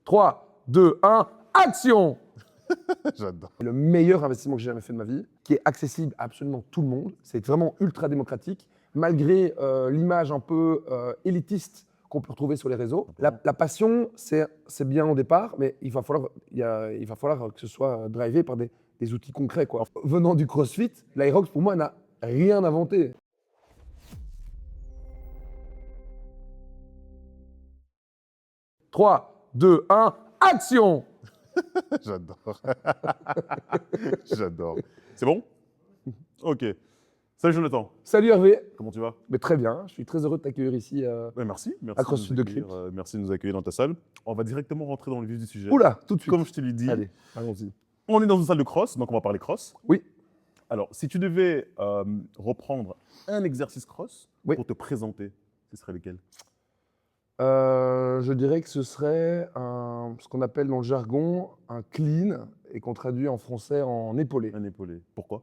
3, 2, 1, action! J'adore. Le meilleur investissement que j'ai jamais fait de ma vie, qui est accessible à absolument tout le monde. C'est vraiment ultra démocratique, malgré l'image un peu élitiste qu'on peut retrouver sur les réseaux. La passion, c'est bien au départ, mais il va falloir que ce soit drivé par des outils concrets, quoi. Venant du CrossFit, l'Aerox, pour moi, n'a rien inventé. « 3, 2, 1, action !» J'adore. J'adore. C'est bon? Ok. Salut Jonathan. Salut Hervé. Comment tu vas? Mais très bien, je suis très heureux de t'accueillir ici. Merci. à CrossFit de Cripps. Merci de nous accueillir dans ta salle. On va directement rentrer dans le vif du sujet. Oula, tout de suite. Comme je te l'ai dit, Allez, allons-y. on est dans une salle de cross, donc on va parler cross. Oui. Alors, si tu devais reprendre un exercice cross Oui. pour te présenter, ce serait lequel? Je dirais que ce serait ce qu'on appelle dans le jargon un clean et qu'on traduit en français en épaulé. Un épaulé. Pourquoi?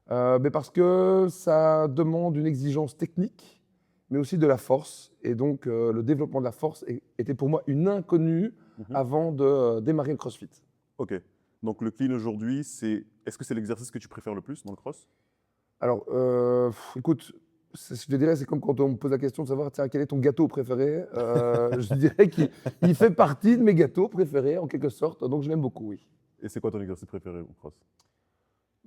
Mais parce que ça demande une exigence technique, mais aussi de la force. Et donc, le développement de la force était pour moi une inconnue avant de démarrer le CrossFit. Ok. Donc, le clean aujourd'hui, est-ce que c'est l'exercice que tu préfères le plus dans le cross? Alors, écoute, je dirais, c'est comme quand on me pose la question de savoir, tiens, quel est ton gâteau préféré? Je dirais qu'il fait partie de mes gâteaux préférés, en quelque sorte, donc je l'aime beaucoup, oui. Et c'est quoi ton exercice préféré au cross?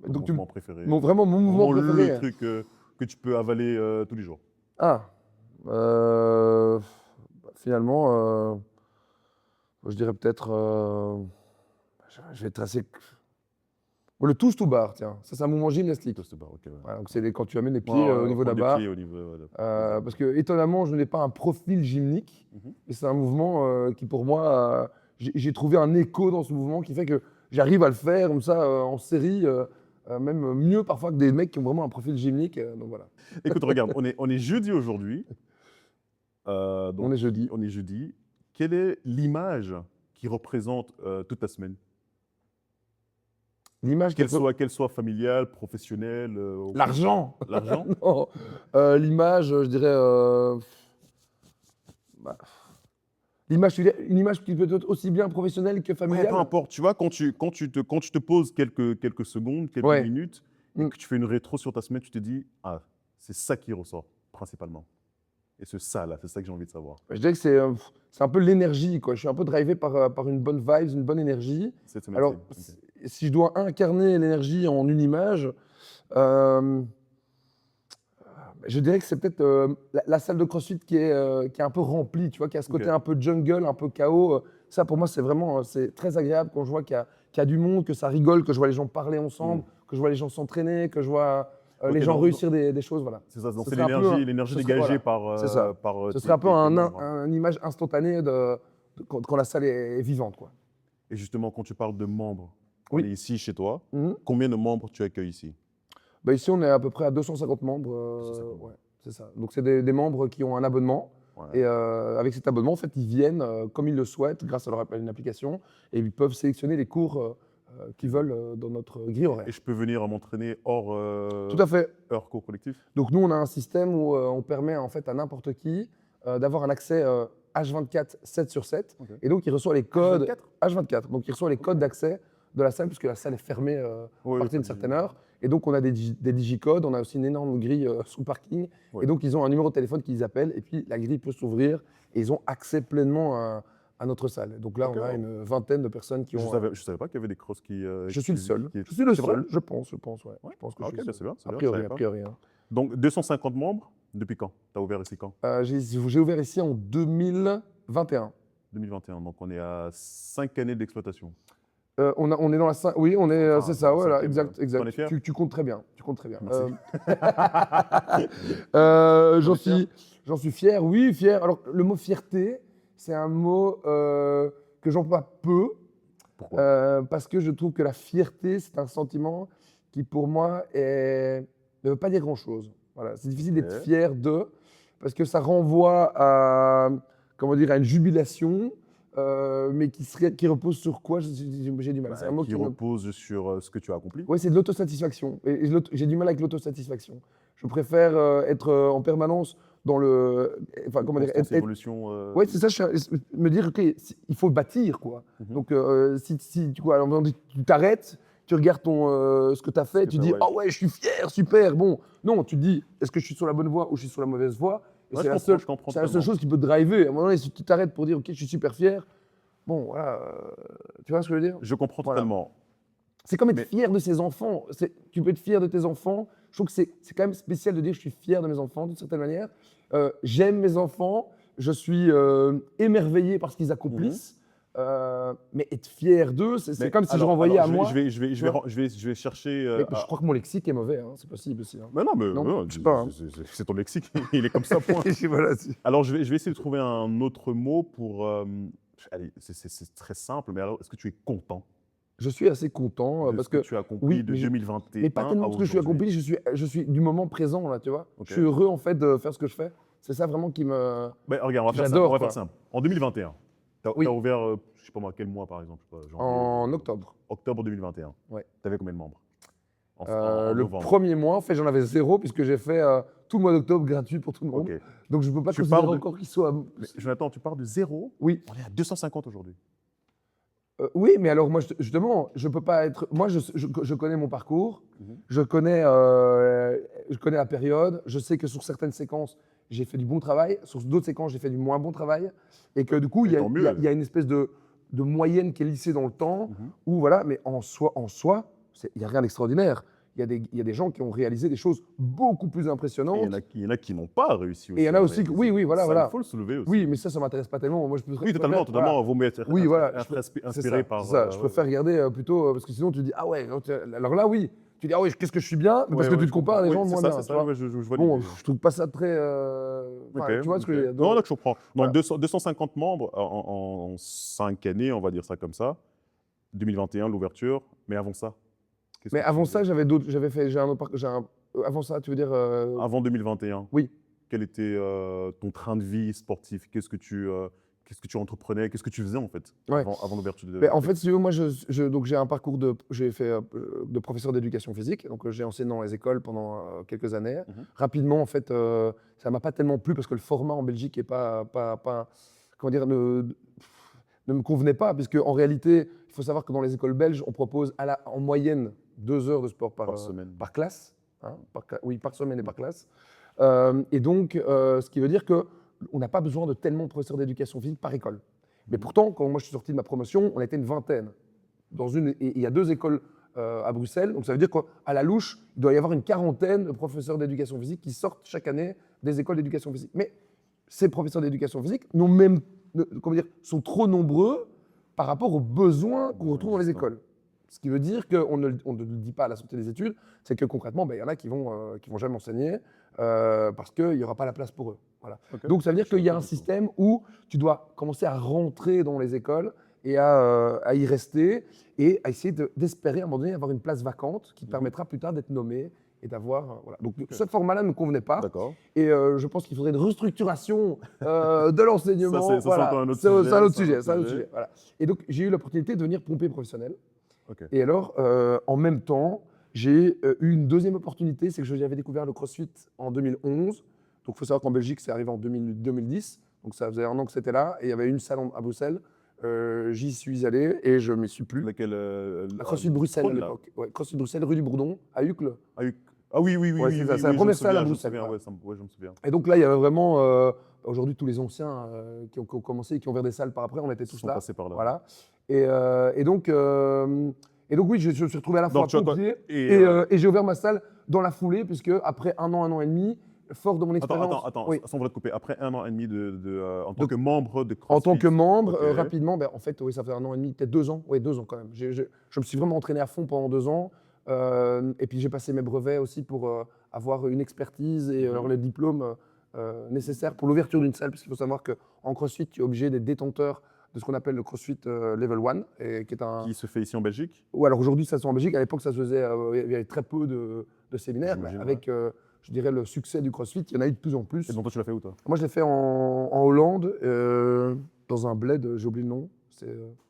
Ton Donc, mouvement préféré? vraiment mon mouvement Vraiment préféré. le truc que tu peux avaler tous les jours. Ah, finalement, je dirais peut-être, je vais tracer le touch to bar, tiens, ça c'est un mouvement gymnastique. Toast bar, ok. Ouais. Voilà, donc c'est quand tu amènes les pieds au niveau de la Prendre barre. les pieds au niveau, Parce que étonnamment, je n'ai pas un profil gymnique, mais c'est un mouvement qui pour moi, j'ai trouvé un écho dans ce mouvement qui fait que j'arrive à le faire comme ça en série, même mieux parfois que des mecs qui ont vraiment un profil gymnique. Donc voilà. Écoute, regarde, on est jeudi aujourd'hui. On est jeudi. On est jeudi. Quelle est l'image qui représente toute ta semaine? L'image Qu'elle soit familiale, professionnelle. L'argent. L'argent? Non. L'image, je dirais. L'image, une image qui peut être aussi bien professionnelle que Ouais, familiale. peu importe. Tu vois, quand tu te poses quelques secondes, quelques minutes, et que tu fais une rétro sur ta semaine, tu te dis, ah, c'est ça qui ressort, principalement. Et c'est ça que j'ai envie de savoir. Je dirais que c'est un peu l'énergie, quoi. Je suis un peu drivé par une bonne vibe, une bonne énergie. Cette semaine, Alors, si je dois incarner l'énergie en une image, je dirais que c'est peut-être la salle de CrossFit qui est un peu remplie, tu vois, qui a ce côté un peu jungle, un peu chaos. Ça, pour moi, c'est vraiment c'est très agréable quand je vois qu'il y a du monde, que ça rigole, que je vois les gens parler ensemble, que je vois les gens s'entraîner, que je vois les gens réussir des choses. Voilà. C'est ça, donc Ce c'est serait un peu l'énergie dégagée c'est ça. par Ce serait un peu membres. une image instantanée quand la salle est vivante, quoi. Et justement, quand tu parles de membres, Oui. on est ici chez toi. Combien de membres tu accueilles ici? Bah ici, on est à peu près à 250 membres. 250. Ouais, c'est ça. Donc, c'est des membres qui ont un abonnement. Ouais. Et avec cet abonnement, en fait, ils viennent comme ils le souhaitent grâce à une application et ils peuvent sélectionner les cours qu'ils veulent dans notre grille horaire. Et je peux venir m'entraîner hors Tout à fait. heure cours collectif? Donc, nous, on a un système où on permet en fait à n'importe qui d'avoir un accès H24, 7 sur 7. Okay. Et donc, il reçoit les codes H24. H24. Donc, il reçoit les codes d'accès de la salle puisque la salle est fermée à partir d'une certaine heure. Et donc, on a des digicodes, on a aussi une énorme grille sous le parking. Ouais. Et donc, ils ont un numéro de téléphone qu'ils appellent et puis la grille peut s'ouvrir et ils ont accès pleinement à notre salle. Donc là, on a une vingtaine de personnes qui ont… Je savais pas qu'il y avait des crosses qui… je suis le seul. Je suis le seul, je pense, ouais. Je pense que ok, c'est bien. A priori. Hein. Donc, 250 membres, depuis quand? Tu as ouvert ici quand? J'ai ouvert ici en 2021. 2021, donc on est à 5 années d'exploitation. On est dans la… Oui, on est, c'est ça, voilà, exact. On est fier. Tu comptes très bien, Merci. J'en suis fier, oui, fier. Alors, le mot fierté, c'est un mot que j'emploie peu. Pourquoi? Parce que je trouve que la fierté, c'est un sentiment qui, pour moi, ne veut pas dire grand-chose. Voilà, c'est difficile d'être fier de, parce que ça renvoie à, comment dire, à une jubilation. Mais qui repose sur quoi? J'ai du mal. C'est un mot qui repose sur ce que tu as accompli. Oui, c'est de l'autosatisfaction. Et j'ai du mal avec l'autosatisfaction. Je préfère être en permanence dans le, enfin comment dire, Constance, évolution. ouais, c'est ça, me dire, ok, il faut bâtir, quoi. Mhm. Donc, si tu, quoi, alors, tu t'arrêtes, tu regardes ce que tu as fait, que tu t'as, dis, ouais. oh ouais, je suis fier, super, bon. Non, tu te dis, est-ce que je suis sur la bonne voie ou je suis sur la mauvaise voie? Et Ouais, c'est la seule, je comprends c'est la seule totalement. chose qui peut te driver. À un moment donné, si tu t'arrêtes pour dire, ok, je suis super fier, bon, voilà, tu vois ce que je veux dire? Je comprends Voilà. totalement. C'est comme être Mais fier de ses enfants. Tu peux être fier de tes enfants. Je trouve que c'est quand même spécial de dire je suis fier de mes enfants d'une certaine manière. J'aime mes enfants. Je suis émerveillé par ce qu'ils Mhm. accomplissent. Mais être fier d'eux, c'est Mais comme si je renvoyais à moi. Tu vois. je vais chercher. Mais je crois que mon lexique est mauvais. Hein. C'est possible aussi. Hein. Mais non, mais Non, non, je sais pas. Hein. c'est ton lexique, il est comme ça, point. Voilà, Alors, je vais essayer de trouver un autre mot pour. Allez, c'est très simple, mais alors, est-ce que tu es content je suis assez content de parce ce que que tu as accompli oui, de 2021 mais pas tellement à parce que je suis aujourd'hui? accompli. Je suis du moment présent là, tu vois. Ok. Je suis heureux en fait de faire ce que je fais. C'est ça vraiment qui me. Ben, regarde, on va faire simple. On J'adore va quoi. faire simple. En 2021, tu as Oui, ouvert, je sais pas moi, quel mois par exemple? Je sais pas, janvier, en octobre. octobre 2021. Ouais. Tu avais combien de membres en Le novembre? premier mois, en fait, j'en avais 0 puisque j'ai fait tout le mois d'octobre gratuit pour tout le monde. Ok. Donc je ne peux pas Tu considérer pars de- encore qu'il soit. Mais Jonathan, tu pars de zéro, Oui. on est à 250 aujourd'hui. Oui, mais alors moi, justement, je peux pas être. Moi, je connais mon parcours, Mhm. je connais la période, je sais que sur certaines séquences, j'ai fait du bon travail, sur d'autres séquences, j'ai fait du moins bon travail, et que du coup, Et tant mieux. il y a une espèce de moyenne qui est lissée dans le temps, Mhm. où voilà, mais en soi, il n'y a rien d'extraordinaire. Il y a des gens qui ont réalisé des choses beaucoup plus Et impressionnantes. il y en a qui n'ont pas réussi aussi. Et il y en a à aussi, réaliser. oui, oui, voilà, Ça, voilà. il faut le soulever aussi. Oui, mais ça m'intéresse pas tellement. Moi, Oui, totalement, voilà. totalement. Vaut mieux être Oui, voilà. C'est inspiré ça, par. c'est ça. Je préfère regarder plutôt, parce que sinon tu dis, ah ouais, alors là, oui. Tu dis, ah ouais, qu'est-ce que je suis bien, mais parce que tu te compares à des gens de moins bien. C'est Tu ça, vois. ouais, je vois Bon, l'idée. je trouve pas ça très. Ok, Enfin, tu vois ce que je veux dire. Non, là, je comprends. Voilà. Donc, 250 membres en 5 années, on va dire ça comme ça. 2021, l'ouverture. Mais avant ça, qu'est-ce Mais que tu avant faisais ça, j'avais fait, avant ça, tu veux dire. Avant 2021, Oui. quel était ton train de vie sportif? Qu'est-ce que tu entreprenais? Qu'est-ce que tu faisais en fait Ouais. avant l'ouverture de Mais en fait, si tu veux, moi, donc j'ai un parcours j'ai fait de professeur d'éducation physique, donc j'ai enseigné dans les écoles pendant quelques années. Mhm. Rapidement, en fait, ça m'a pas tellement plu parce que le format en Belgique est comment dire, ne me convenait pas, puisque en réalité, il faut savoir que dans les écoles belges, on propose en moyenne 2 heures de sport Par semaine. par classe, hein, oui, par semaine et par classe. Et donc, ce qui veut dire que on n'a pas besoin de tellement de professeurs d'éducation physique par école. Mais pourtant, quand moi je suis sorti de ma promotion, on était une vingtaine. Et il y a 2 écoles à Bruxelles, donc ça veut dire qu'à la louche, il doit y avoir une quarantaine de professeurs d'éducation physique qui sortent chaque année des écoles d'éducation physique. Mais ces professeurs d'éducation physique comment dire, sont trop nombreux par rapport aux besoins qu'on retrouve dans les écoles. Ce qui veut dire qu'on ne le dit pas à la sortie des études, c'est que concrètement, il y en a qui vont jamais enseigner parce qu'il n'y aura pas la place pour eux. Voilà. Okay. Donc ça veut dire qu'il y a un système où tu dois commencer à rentrer dans les écoles et à y rester et à essayer d'espérer à un moment donné avoir une place vacante qui te permettra plus tard d'être nommé et d'avoir. Voilà. Donc ce format-là ne me convenait pas. D'accord. Et je pense qu'il faudrait une restructuration de l'enseignement. Ça, voilà. c'est un autre sujet. C'est un autre sujet. Voilà. Et donc j'ai eu l'opportunité de devenir pompier professionnel. Okay. Et alors, en même temps, j'ai eu une deuxième opportunité, c'est que j'avais découvert le CrossFit en 2011. Donc il faut savoir qu'en Belgique, c'est arrivé en 2010. Donc ça faisait 1 an que c'était là. Et il y avait une salle à Bruxelles. J'y suis allé et je ne m'y suis plus. Laquelle à CrossFit Bruxelles à l'époque. Ouais, CrossFit Bruxelles, rue du Bourdon, à Uccle. Ah oui, oui, oui. Ouais, c'est ça, c'est la première salle à Bruxelles. Ouais, je me souviens. Et donc là, il y avait vraiment, aujourd'hui, tous les anciens qui ont commencé et qui ont ouvert des salles par après, on était tous là. Passés par là. Voilà. Et donc, oui, je me suis retrouvé à la fois pompier et j'ai ouvert ma salle dans la foulée, puisque après 1 an et demi, fort de mon expérience. Attends, oui. sans vouloir te couper. Après 1 an et demi en tant que membre de CrossFit. En tant que membre, okay. Rapidement, en fait, oui, ça fait 1 an et demi, peut-être 2 ans. Oui, 2 ans quand même. Je me suis vraiment entraîné à fond pendant 2 ans. Et puis j'ai passé mes brevets aussi pour avoir une expertise et alors les diplômes nécessaires pour l'ouverture d'une salle, parce qu'il faut savoir qu'en CrossFit, tu es obligé d'être détenteur de ce qu'on appelle le CrossFit Level 1, qui se fait ici en Belgique. Ou alors aujourd'hui, ça se fait en Belgique. À l'époque, ça se faisait, il y avait très peu de séminaires. Avec, je dirais, le succès du CrossFit, il y en a eu de plus en plus. Et donc toi, tu l'as fait où, toi? Moi, je l'ai fait en Hollande, dans un bled, j'ai oublié le nom.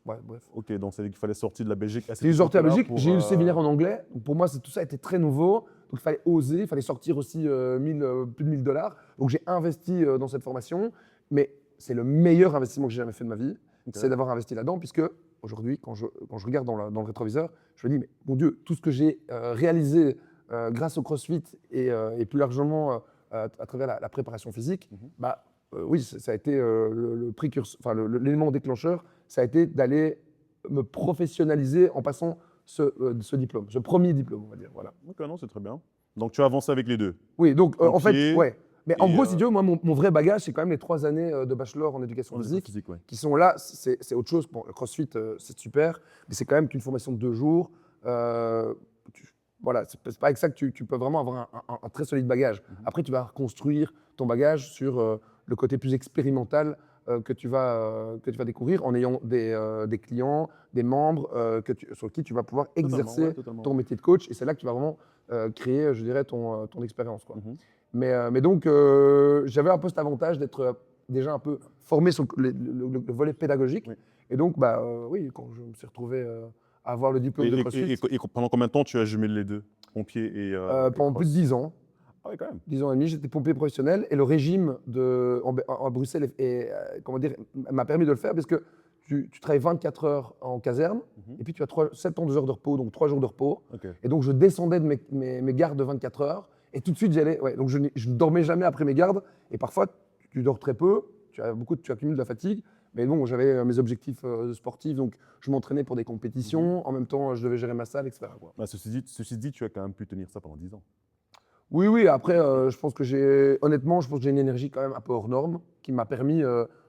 Ouais, bref. Ok, donc c'est qu'il fallait sortir de la Belgique. J'ai sorti de la Belgique, j'ai eu le séminaire en anglais. Donc pour moi, tout ça était très nouveau. Donc, il fallait oser, il fallait sortir aussi plus de 1000 $. Donc, j'ai investi dans cette formation. Mais c'est le meilleur investissement que j'ai jamais fait de ma vie. C'est d'avoir investi là-dedans, puisque aujourd'hui, quand je regarde dans le rétroviseur, je me dis, mais mon Dieu, tout ce que j'ai réalisé grâce au CrossFit et plus largement à travers la préparation physique, bah, oui, ça a été le précurseur, enfin l'élément déclencheur, ça a été d'aller me professionnaliser en passant ce diplôme, ce premier diplôme, on va dire. Voilà. Ok, non, c'est très bien. Donc, tu as avancé avec les deux. Oui, donc en fait, Pompier ouais. Mais en et, gros, si tu veux, moi, mon vrai bagage, c'est quand même les 3 années de bachelor en éducation en physique, physique, ouais. qui sont là, c'est autre chose. Bon, le CrossFit, c'est super, mais c'est quand même qu'une formation de 2 jours. Voilà, c'est pas avec ça que tu peux vraiment avoir un très solide bagage. Après, tu vas reconstruire ton bagage sur le côté plus expérimental que tu vas découvrir en ayant des clients, des membres sur qui tu vas pouvoir exercer ouais, totalement. ton métier de coach. Et c'est là que tu vas vraiment créer, je dirais, ton expérience, quoi. Mais donc, j'avais un peu cet avantage d'être déjà un peu formé sur le volet pédagogique. Oui. Et donc, oui, quand je me suis retrouvé à avoir le diplôme de CrossFit, Et pendant combien de temps tu as jumelé les deux, pompier et pendant plus de 10 ans, Ah oui, quand même. 10 ans et demi, j'étais pompier professionnel. Et le régime à Bruxelles comment dire, m'a permis de le faire parce que tu travailles 24 heures en caserne et puis tu as 72 heures de repos, donc 3 jours de repos. Ok. Et donc, je descendais de mes gardes de 24 heures et tout de suite, j'allais. Ouais, donc, je ne dormais jamais après mes gardes. Et parfois, tu dors très peu, tu accumules de la fatigue. Mais bon, j'avais mes objectifs sportifs, donc je m'entraînais pour des compétitions. En même temps, je devais gérer ma salle, etc. quoi. Bah, ceci dit, tu as quand même pu tenir ça pendant 10 ans. Oui. Après, je pense que honnêtement, je pense que j'ai une énergie quand même un peu hors norme qui m'a permis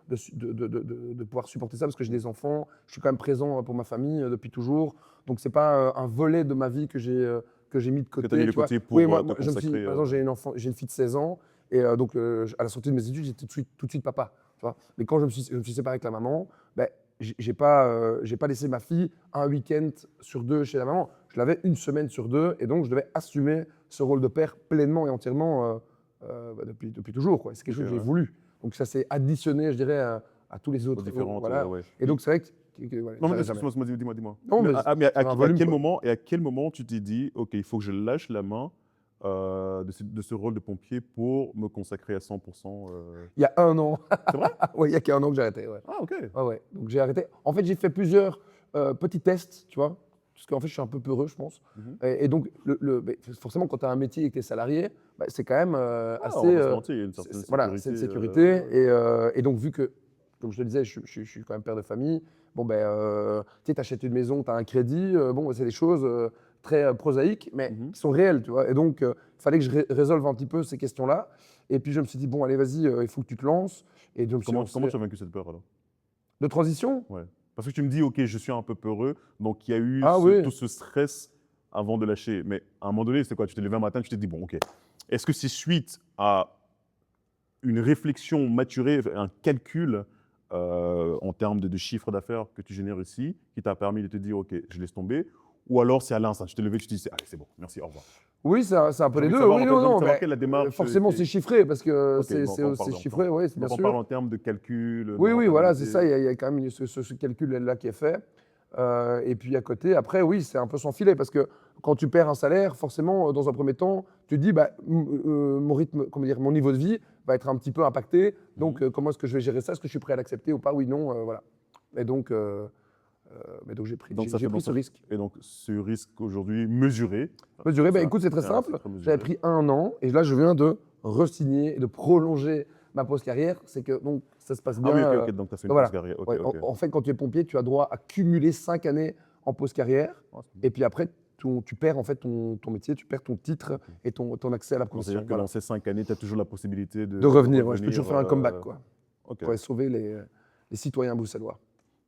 de pouvoir supporter ça parce que j'ai des enfants. Je suis quand même présent pour ma famille depuis toujours. Donc, c'est pas un volet de ma vie que j'ai mis de côté. Que tu as mis de tu vois. côté pour Oui, moi, te consacrer. par exemple, j'ai une fille de 16 ans et donc à la sortie de mes études, j'étais tout de suite papa. Tu vois. Mais quand je me suis séparé avec la maman, ben, j'ai pas laissé ma fille un week-end sur 2 chez la maman. Je l'avais une semaine sur 2 et donc je devais assumer ce rôle de père pleinement et entièrement depuis toujours, quoi. C'est quelque chose que j'ai voulu. Donc ça s'est additionné, je dirais, à tous les autres. Différentes, voilà. ouais. Et donc c'est vrai que Non, voilà, mais j'arrête jamais. excuse-moi, dis-moi. Non, mais Mais c'est un volume, à quel moment tu t'es dit, OK, il faut que je lâche la main de ce rôle de pompier pour me consacrer à 100%. Il y a 1 an. C'est vrai? Ouais, il y a qu'1 an que j'ai arrêté. Ouais. Ah, OK. Ouais. Donc j'ai arrêté. En fait, j'ai fait plusieurs petits tests, tu vois, parce qu'en fait, je suis un peu peureux, je pense. Et donc, forcément, quand tu as un métier et que tu es salarié, c'est quand même assez. On va se mentir, il y a une certaine sécurité. Voilà, c'est une sécurité. Et donc, vu que, comme je te le disais, je suis quand même père de famille, bon, tu achètes une maison, tu as un crédit, c'est des choses très prosaïques, mais qui sont réelles, tu vois. Et donc, il fallait que je résolve un petit peu ces questions-là. Et puis, je me suis dit, bon, allez, vas-y, il faut que tu te lances. Et donc, Comment tu as vaincu cette peur alors? De transition? Ouais. Parce que tu me dis, OK, je suis un peu peureux, donc il y a eu Oui. tout ce stress avant de lâcher. Mais à un moment donné, c'est quoi? Tu t'es levé un matin, tu t'es dit, bon, OK, est-ce que c'est suite à une réflexion maturée, un calcul en termes de chiffre d'affaires que tu génères ici, qui t'a permis de te dire, OK, je laisse tomber? Ou alors c'est à l'instant, tu t'es levé, tu te dis, allez, c'est bon, merci, au revoir. Oui, c'est un peu J'ai les envie de deux. savoir, Oui, en fait, non, j'ai envie de non. savoir quelle est la démarche Forcément, qui est- c'est chiffré parce que Ok, c'est bon, on parle chiffré, oui, bien Donc on sûr. parle en termes de calcul. Oui, voilà, c'est ça. Il y a quand même ce calcul-là qui est fait. Et puis à côté, après, oui, c'est un peu sans filet parce que quand tu perds un salaire, forcément, dans un premier temps, tu te dis, mon rythme, comment dire, mon niveau de vie va être un petit peu impacté. Donc, comment est-ce que je vais gérer ça? Est-ce que je suis prêt à l'accepter ou pas? Oui, non, voilà. Et donc, j'ai pris ce risque. Et donc ce risque aujourd'hui mesuré. Mesuré, écoute, c'est très simple. J'avais pris 1 an et là, je viens de re-signer et de prolonger ma post-carrière. C'est que donc ça se passe bien. Ah oui, ok, donc tu as fait une voilà. post-carrière. Ouais, en fait, quand tu es pompier, tu as droit à cumuler 5 années en post-carrière. Et puis après, tu perds en fait ton métier, tu perds ton titre et ton accès à la profession. C'est-à-dire que dans ces 5 années, tu as toujours la possibilité de revenir. Ouais, je peux toujours faire un comeback, quoi. Okay. Pour sauver les citoyens bruxellois.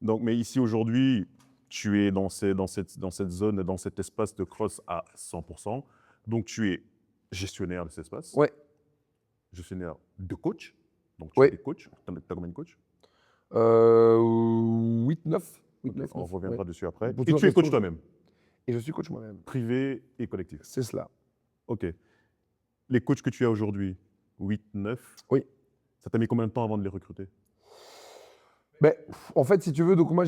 Donc, mais ici aujourd'hui, tu es dans cette zone, dans cet espace de cross à 100%. Donc, tu es gestionnaire de cet espace. Ouais. Gestionnaire de coach. Donc, tu es coach. Tu as combien de coachs? 8, 9. On reviendra dessus après. Et tu es coach toi-même? Et je suis coach moi-même. Privé et collectif? C'est cela. OK. Les coachs que tu as aujourd'hui, 8, 9, oui. Ça t'a mis combien de temps avant de les recruter? En fait, si tu veux, donc moi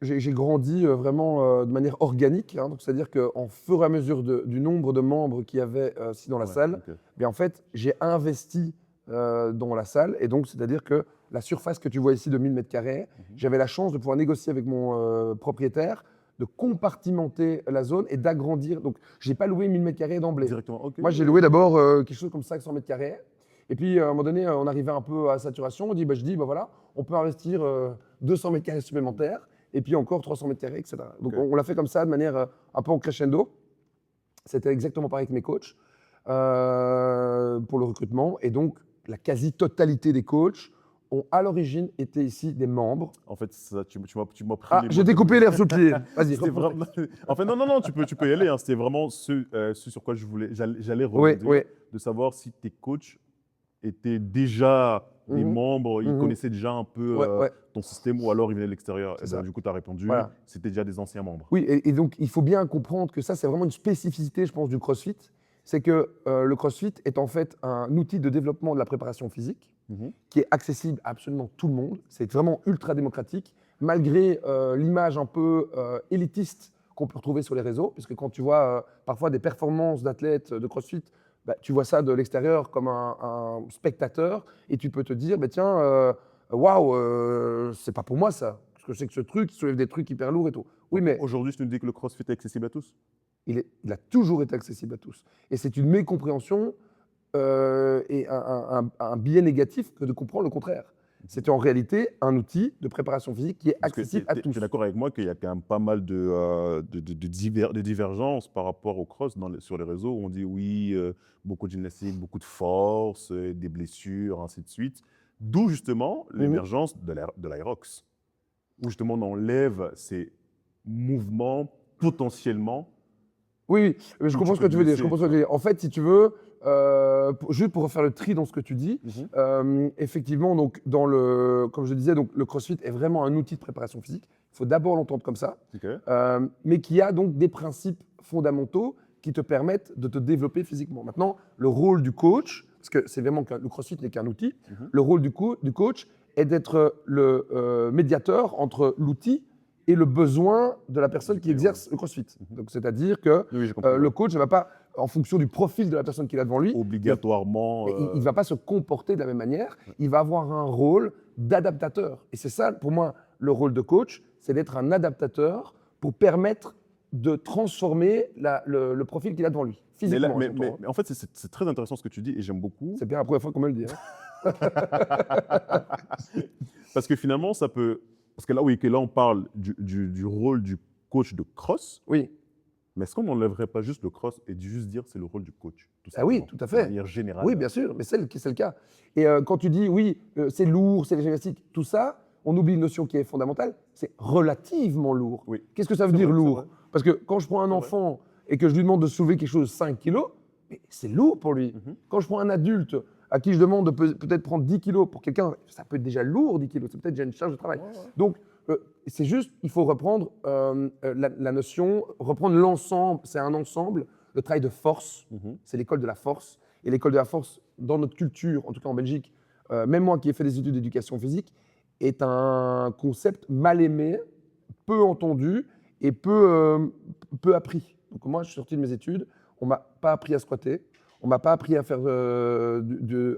j'ai grandi vraiment de manière organique, hein, donc c'est-à-dire qu'en fur et à mesure du nombre de membres qu'il y avait ici dans la Ouais, salle, ok. bien, en fait, j'ai investi dans la salle. Et donc, c'est-à-dire que la surface que tu vois ici de 1000 mètres carrés, j'avais la chance de pouvoir négocier avec mon propriétaire, de compartimenter la zone et d'agrandir. Donc, je n'ai pas loué 1000 mètres carrés d'emblée. Directement, ok. Moi, j'ai loué d'abord quelque chose comme 500 mètres carrés. Et puis, à un moment donné, on arrivait un peu à saturation. Je dis, bah voilà, on peut investir 200 mètres carrés supplémentaires et puis encore 300 mètres carrés, etc. Donc, Ok. on l'a fait comme ça, de manière un peu en crescendo. C'était exactement pareil avec mes coachs pour le recrutement. Et donc, la quasi-totalité des coachs ont à l'origine été ici des membres. En fait, ça, tu m'as pris Ah, les j'ai mots de la découpé bouche. l'herbe sous le pied. Vas-y, C'était reprends. vraiment... En fait, non, tu peux y aller. Hein. C'était vraiment ce sur quoi j'allais Oui, rebondir, oui. de savoir si tes coachs étaient déjà des Mhm. membres, ils Mhm. connaissaient déjà un peu Ouais, ouais. ton système ou alors ils venaient de l'extérieur. C'est Et ça. donc, du coup, tu as répondu, Voilà. c'était déjà des anciens membres. Oui, et donc il faut bien comprendre que ça, c'est vraiment une spécificité, je pense, du CrossFit. C'est que le CrossFit est en fait un outil de développement de la préparation physique Mhm. qui est accessible à absolument tout le monde. C'est vraiment ultra démocratique, malgré l'image un peu élitiste qu'on peut retrouver sur les réseaux. Puisque quand tu vois parfois des performances d'athlètes de CrossFit, bah, tu vois ça de l'extérieur comme un spectateur et tu peux te dire, bah, tiens, waouh, c'est pas pour moi ça. Parce que je sais que ce truc, il soulève des trucs hyper lourds et tout. Oui, Donc, mais aujourd'hui, tu nous dis que le CrossFit est accessible à tous? il a toujours été accessible à tous. Et c'est une mécompréhension et un biais négatif que de comprendre le contraire. C'est en réalité un outil de préparation physique qui est Parce que accessible à tu tous. es d'accord avec moi qu'il y a quand même pas mal de divergences par rapport au cross sur les réseaux où on dit oui, beaucoup de gymnastique, beaucoup de force, des blessures, ainsi de suite. D'où justement l'émergence de l'Aerox, où justement on enlève ces mouvements potentiellement Oui, oui, mais je où tu comprends ce peux que te tu veux dire. Je blesser. comprends ce que Tu tu veux vois. dire. En fait, si tu veux, juste pour refaire le tri dans ce que tu dis, Mhm. effectivement, donc, comme je disais, donc, le CrossFit est vraiment un outil de préparation physique. Il faut d'abord l'entendre comme ça, Ok. mais qui a donc des principes fondamentaux qui te permettent de te développer physiquement. Maintenant, le rôle du coach, parce que c'est vraiment le CrossFit n'est qu'un outil, Mhm. le rôle du coach est d'être le médiateur entre l'outil et le besoin de la personne Du qui client, exerce le CrossFit. Mhm. Donc, c'est-à-dire que Oui, j'ai compris. le Ouais. coach ne va pas, en fonction du profil de la personne qu'il a devant lui, Obligatoirement. il ne va pas se comporter de la même manière. Il va avoir un rôle d'adaptateur. Et c'est ça, pour moi, le rôle de coach, c'est d'être un adaptateur pour permettre de transformer le profil qu'il a devant lui, Mais, physiquement, j'entends. mais en fait, c'est très intéressant ce que tu dis et j'aime beaucoup. C'est bien la première fois qu'on me le dit. Hein. Parce que finalement, ça peut. Parce que là, oui, que là, on parle du rôle du coach de cross, Oui. mais est-ce qu'on n'enlèverait pas juste le cross et juste dire c'est le rôle du coach, tout Ah oui, simplement, tout à de fait. manière générale? Oui, bien sûr, mais c'est le cas. Et quand tu dis, oui, c'est lourd, c'est les gymnastiques, tout ça, on oublie une notion qui est fondamentale, c'est relativement lourd. Oui. Qu'est-ce que ça veut C'est dire vrai, c'est lourd? vrai. Parce que quand je prends un C'est vrai. enfant et que je lui demande de soulever quelque chose de 5 kilos, mais c'est lourd pour lui. Mhm. Quand je prends un adulte à qui je demande de peut-être prendre 10 kilos, pour quelqu'un, ça peut être déjà lourd, 10 kilos, c'est peut-être déjà une charge de travail. Ouais, ouais. Donc, c'est juste, il faut reprendre la notion, reprendre l'ensemble, c'est un ensemble, le travail de force, Mhm. c'est l'école de la force. Et l'école de la force, dans notre culture, en tout cas en Belgique, même moi qui ai fait des études d'éducation physique, est un concept mal aimé, peu entendu et peu appris. Donc moi, je suis sorti de mes études, on m'a pas appris à squatter, on m'a pas appris à faire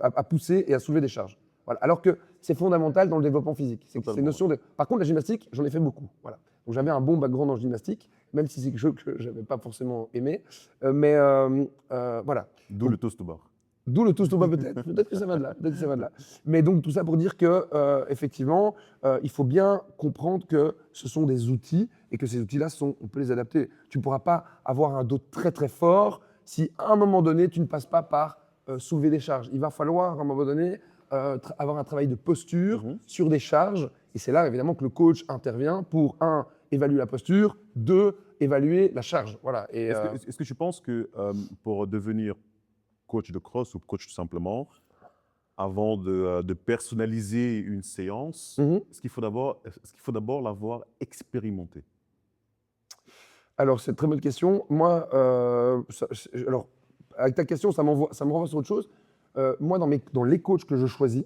à pousser et à soulever des charges. Voilà. Alors que c'est fondamental dans le développement physique. C'est Totalement, une notion de... Par contre, la gymnastique, j'en ai fait beaucoup. Voilà. Donc j'avais un bon background en gymnastique, même si c'est quelque chose que j'avais pas forcément aimé. Voilà. D'où Donc, le toast to bar. d'où le toast au bas peut-être. Peut-être que ça va de là. Peut-être que ça va de là. Mais donc tout ça pour dire que effectivement, il faut bien comprendre que ce sont des outils et que ces outils-là on peut les adapter. Tu ne pourras pas avoir un dos très très fort si à un moment donné tu ne passes pas par soulever des charges. Il va falloir à un moment donné avoir un travail de posture Mhm. sur des charges. Et c'est là évidemment que le coach intervient pour évaluer la posture, évaluer la charge. Voilà. Et, Est-ce que tu penses que pour devenir coach de cross ou coach tout simplement, avant de personnaliser une séance, Mhm. est-ce qu'il faut d'abord l'avoir expérimenté? Alors, c'est une très bonne question. Moi, alors, avec ta question, ça me renvoie sur autre chose. Moi, dans les coachs que je choisis,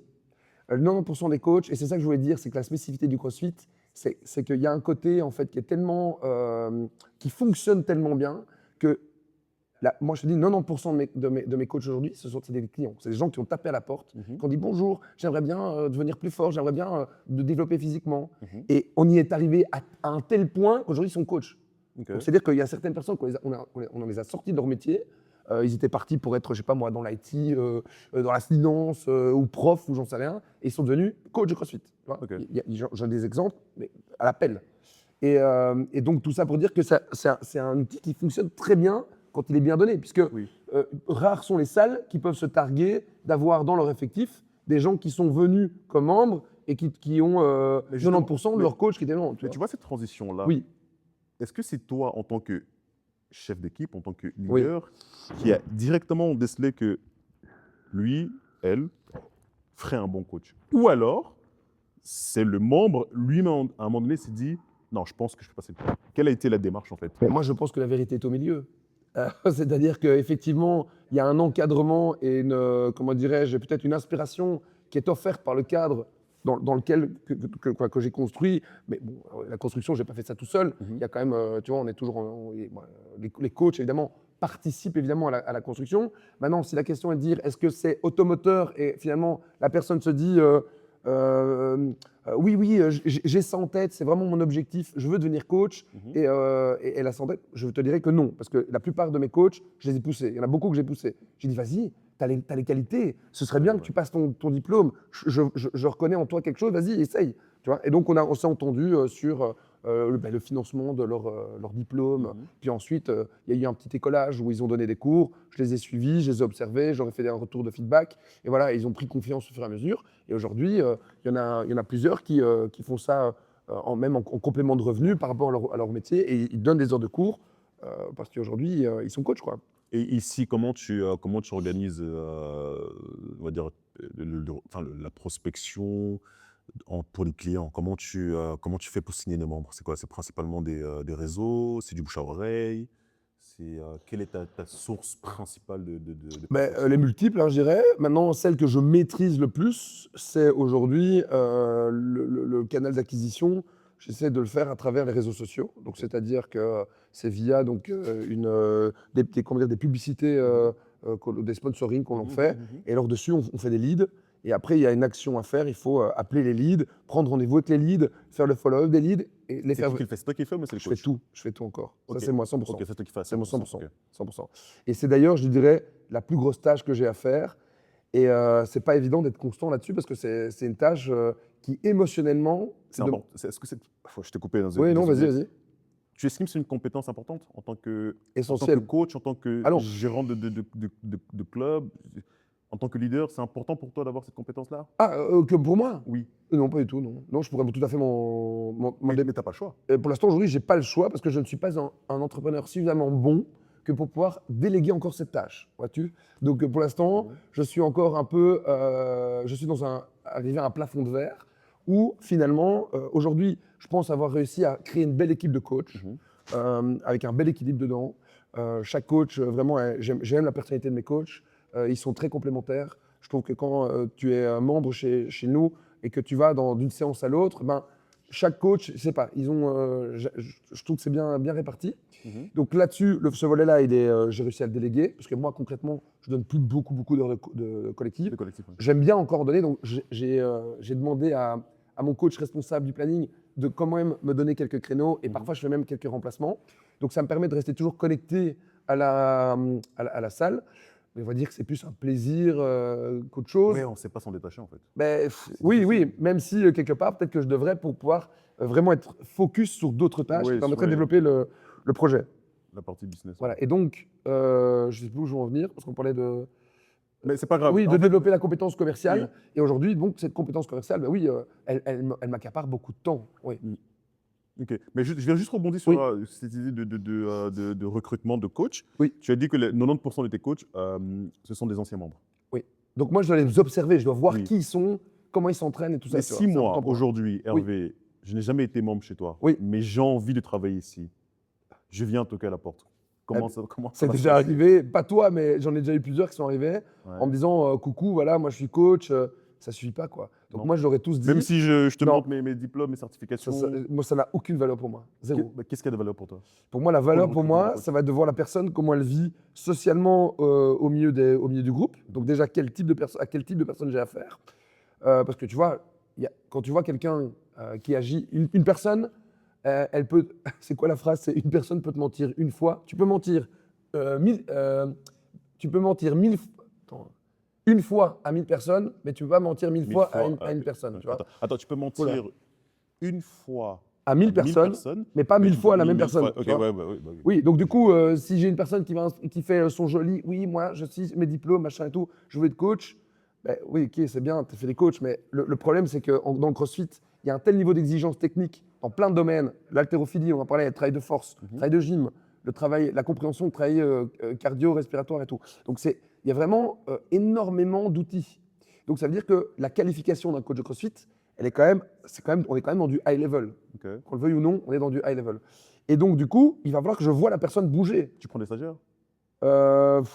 90% des coachs, et c'est ça que je voulais dire, c'est que la spécificité du CrossFit, c'est qu'il y a un côté en fait qui est tellement, qui fonctionne tellement bien que moi je te dis 90% de mes coachs aujourd'hui, c'est des clients, c'est des gens qui ont tapé à la porte, qui ont dit bonjour, j'aimerais bien devenir plus fort, j'aimerais bien de développer physiquement. Et on y est arrivé à un tel point qu'aujourd'hui ils sont coachs. Donc c'est-à-dire qu'il y a certaines personnes on les a sortis de leur métier. Ils étaient partis pour être, je sais pas moi, dans l'IT, dans la finance, ou prof, ou j'en sais rien, et ils sont devenus coach de CrossFit. J'ai des exemples, mais à l'appel. Et donc tout ça pour dire que c'est un outil qui fonctionne très bien quand il est bien donné, puisque rares sont les salles qui peuvent se targuer d'avoir dans leur effectif des gens qui sont venus comme membres et qui ont 90% de leur coach qui étaient membres. Mais tu vois cette transition-là, oui. Est-ce que c'est toi, en tant que chef d'équipe, en tant que leader, qui a directement décelé que lui, elle, ferait un bon coach? Ou alors, c'est le membre lui-même, à un moment donné, s'est dit « Non, je pense que je peux passer le pas ». Quelle a été la démarche, en fait? Mais moi, je pense que la vérité est au milieu. C'est-à-dire qu'effectivement, il y a un encadrement et comment dirais-je, peut-être une inspiration qui est offerte par le cadre dans lequel que j'ai construit. Mais bon, la construction, je n'ai pas fait ça tout seul. Il y a quand même, tu vois, on est toujours… les coachs, évidemment, participent évidemment à la construction. Maintenant, si la question est de dire, est-ce que c'est automoteur et finalement, la personne se dit… oui, j'ai ça en tête, c'est vraiment mon objectif, je veux devenir coach, et elle a ça en tête, je te dirais que non, parce que la plupart de mes coachs, je les ai poussés, il y en a beaucoup que j'ai poussés. J'ai dit, vas-y, t'as les qualités, ce serait bien que tu passes ton diplôme, je reconnais en toi quelque chose, vas-y, essaye. Tu vois, et donc on s'est entendu sur le financement de leur diplôme. Puis ensuite, il y a eu un petit écolage où ils ont donné des cours, je les ai suivis, je les ai observés, j'aurais fait un retour de feedback, et voilà, ils ont pris confiance au fur et à mesure. Et aujourd'hui, il y en a plusieurs qui font ça même en complément de revenus par rapport à leur métier, et ils donnent des heures de cours parce qu'aujourd'hui, ils sont coachs, quoi. Et ici, comment tu organises, on va dire, la prospection pour les clients? Comment tu fais pour signer des membres? C'est quoi? C'est principalement des réseaux? C'est du bouche à oreille? Quelle est ta source principale de prospection? Les multiples, hein, je dirais. Maintenant, celle que je maîtrise le plus, c'est aujourd'hui le canal d'acquisition. J'essaie de le faire à travers les réseaux sociaux. Donc, c'est-à-dire que c'est via donc, des publicités, des sponsoring qu'on fait. Et alors dessus, on fait des leads. Et après, il y a une action à faire. Il faut appeler les leads, prendre rendez-vous avec les leads, faire le follow-up des leads et les faire. C'est toi qui le fais, mais c'est le coach? Je fais tout encore. Okay. Ça, c'est moi, 100%. Ok, c'est toi qui fais à 100%. C'est moi, 100%. Okay. 100%. Et c'est d'ailleurs, je dirais, la plus grosse tâche que j'ai à faire. Et c'est pas évident d'être constant là-dessus parce que c'est une tâche qui émotionnellement… C'est important. Est-ce que c'est… Je t'ai coupé. Oui, non, vas-y. Tu estimes que c'est une compétence importante en tant que coach, en tant que gérant de club, en tant que leader? C'est important pour toi d'avoir cette compétence-là? Que pour moi? Oui. Non, pas du tout, non. Non, je pourrais tout à fait mais tu n'as pas le choix. Pour l'instant, aujourd'hui, je n'ai pas le choix parce que je ne suis pas un entrepreneur suffisamment bon que pour pouvoir déléguer encore cette tâche, vois-tu? Donc pour l'instant, je suis encore un peu… je suis arrivé à un plafond de verre où finalement, aujourd'hui, je pense avoir réussi à créer une belle équipe de coachs avec un bel équilibre dedans. Chaque coach, vraiment, j'aime la personnalité de mes coachs. Ils sont très complémentaires. Je trouve que quand tu es un membre chez nous et que tu vas d'une séance à l'autre, chaque coach, je sais pas, je trouve que c'est bien réparti. Donc là-dessus, ce volet-là, j'ai réussi à le déléguer parce que moi, concrètement, je donne plus beaucoup d'heures de collectif. J'aime bien encore donner, donc j'ai demandé à mon coach responsable du planning de quand même me donner quelques créneaux et parfois je fais même quelques remplacements. Donc ça me permet de rester toujours connecté à la salle. Mais on va dire que c'est plus un plaisir qu'autre chose. Oui, on ne sait pas s'en détacher en fait. Oui, même si quelque part, peut-être que je devrais pour pouvoir vraiment être focus sur d'autres tâches qui permettraient de développer le projet. La partie business. Voilà. Et donc, je ne sais plus où je veux en venir parce qu'on parlait de… Mais c'est pas grave. Oui, de développer la compétence commerciale. Oui. Et aujourd'hui, donc, cette compétence commerciale, elle m'accapare beaucoup de temps. Oui. Ok, mais je viens juste rebondir sur cette idée de recrutement de coach. Oui. Tu as dit que 90% de tes coachs, ce sont des anciens membres. Oui. Donc moi, je dois les observer, je dois voir qui ils sont, comment ils s'entraînent et tout ça. Mais si moi, aujourd'hui, Hervé, je n'ai jamais été membre chez toi, mais j'ai envie de travailler ici, je viens toquer à la porte. Comment ça C'est déjà arrivé, pas toi, mais j'en ai déjà eu plusieurs qui sont arrivés en me disant coucou, voilà, moi je suis coach. Ça suffit pas, quoi. Donc Non. moi, je leur ai tous dit. Même si je te Non. montre mes diplômes, mes certifications, Moi, ça n'a aucune valeur pour moi. Zéro. qu'est-ce qui a de valeur pour toi? Pour moi, la valeur, le pour recrutement de moi, coach. ça va être de voir la personne, comment elle vit socialement au milieu du groupe. Donc déjà, à quel type de personne j'ai affaire. Parce que tu vois, quand tu vois quelqu'un qui agit, une personne, elle peut. C'est quoi la phrase? C'est une personne peut te mentir une fois. Tu peux mentir tu peux mentir une fois à 1000 personnes, mais tu peux pas mentir 1000 fois à une personne. Tu vois, Attends, tu peux mentir Voilà. une fois à 1000 à 1000 personnes, mais pas mais 1000 tu peux fois à la même 1000 personne. fois. Ok, tu vois. ouais, bah oui, bah oui. Oui, donc du coup, si j'ai une personne qui fait son joli, oui, moi, je suis mes diplômes, machin et tout, je veux être coach, ben, oui, ok, c'est bien, tu as fait des coachs, mais le problème, c'est que dans le CrossFit, il y a un tel niveau d'exigence technique dans plein de domaines. L'haltérophilie, on en parlait, le travail de force, le travail de gym, le travail, la compréhension de travail cardio, respiratoire et tout. Donc il y a vraiment énormément d'outils. Donc ça veut dire que la qualification d'un coach de CrossFit, on est quand même dans du high level. Ok. Qu'on le veuille ou non, on est dans du high level. Et donc, du coup, il va falloir que je vois la personne bouger. Tu prends des stagiaires?